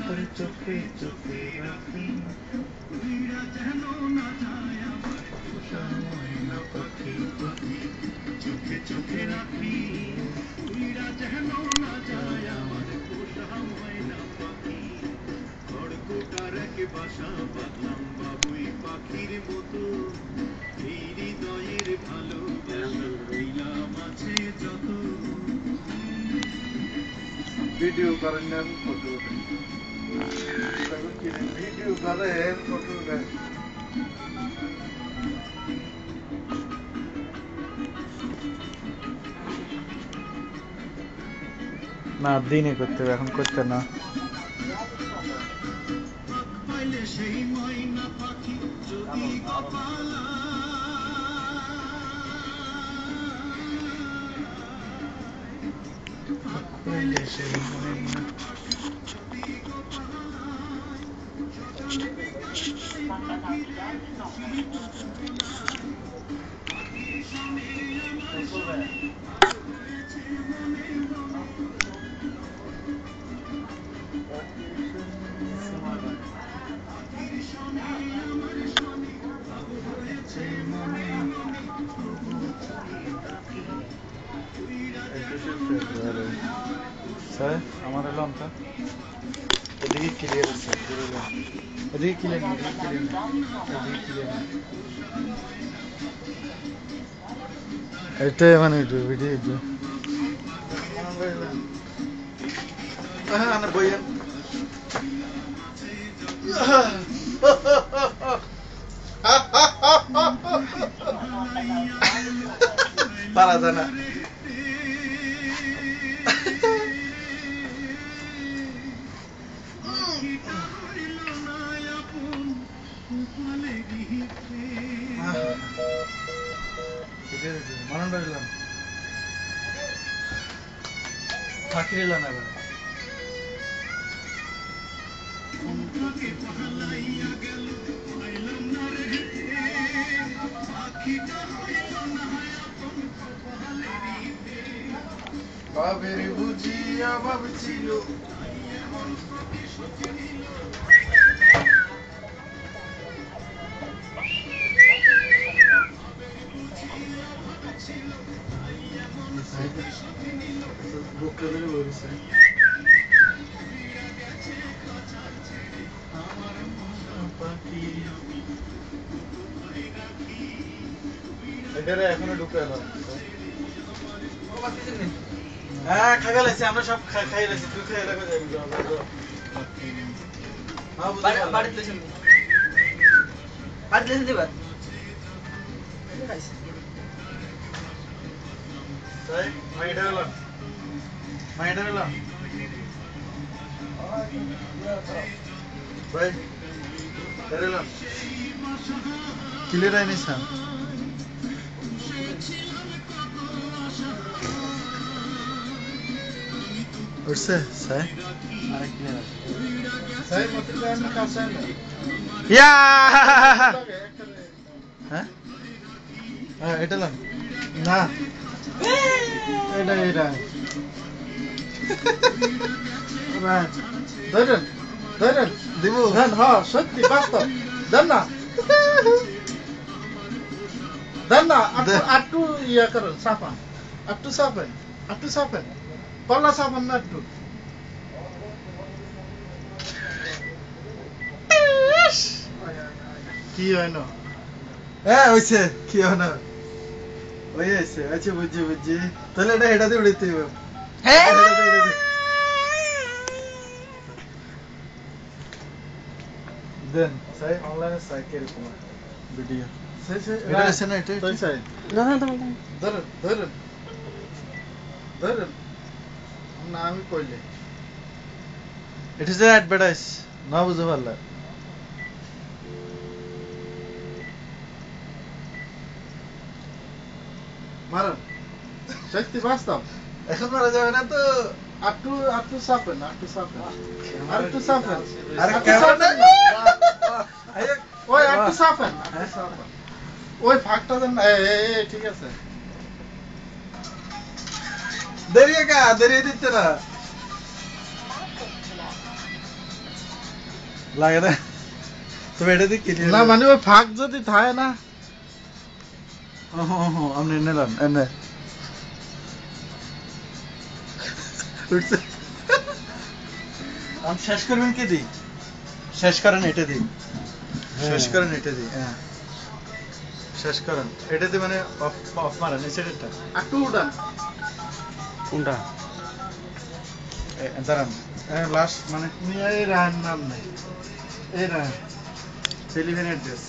তোরে চোখে চোখে রাখি পোষা ময়না পাখি চোখে চোখে রাখি উইরা যেন না যায় আমার পোষা ময়না পাখি খড়কুটার এক বাসা বাঁধলাম বাবুই পাখির মতো এই হৃদয়ের ভালোবাসা দিলাম আছে যত ভিডিও করেন না ফটো ভিডিও করে ফটো দেয় না দিনে করতে হবে এখন করতে না সেই ময়না পাখি যদি কপালা সেই ময়না স্যার আমার এলাম তো এদিকে ক্লিয়ার আছে এদিকে ক্লিয়ার এটা মানে ভিডিও হ্যাঁ বইয়া পারা যায় না ফাঁকি না এবার বাবের বুঝিয়া ভাবছিল এখানে এখনো ঢুকে এলাম হ্যাঁ খাই গেছে আমরা সব খাই গেছি তুই খাই রাখা যাবি বাড়িতে দিবা ক্লিয়ার আইনি স্যার উঠছে স্যার হ্যাঁ হ্যাঁ এটা না এটা এটা ধরেন ধরেন দিব হ্যাঁ সত্যি বাস্তব দেন না দেন না একটু ইয়া করেন সাফান একটু সাফেন পল্লা সাফান না একটু কি হয় না হ্যাঁ হয়েছে কি হয় না ওই আছে আচ্ছা বুঝছি তাহলে এটা এটাতে উড়িতে হবে দেন সাই অনলাইনে সাই কিরকম ভিডিও এটা আছে না এটা তাই সাই ধরেন না আমি কইলে ইট ইজ অ্যাডভার্টাইজ না বুঝতে পারলা মারন শক্তি বাস্তব এখন মারা যাবে না তো একটু সাফেন আরে ওই একটু সাফেন ওই ফাঁকটা দেন ঠিক আছে দেরিয়ে দিতে না লাগে না তবে এটা দিয়ে ক্লিয়ার না মানে ওই ফাঁক যদি থাকে না আপনি এনে লান এনে উঠছে আমি শেষ করবেন কে দিই শেষ করেন এটা দিই শেষ করেন এটা দিই হ্যাঁ শেষ করেন এটা দিয়ে মানে অফ অফ মারেন এই সাইডটা একটু উঠান কোনটা দাঁড়ান লাস্ট মানে এই রান নাম নেই এই রান ডেলিভারি অ্যাড্রেস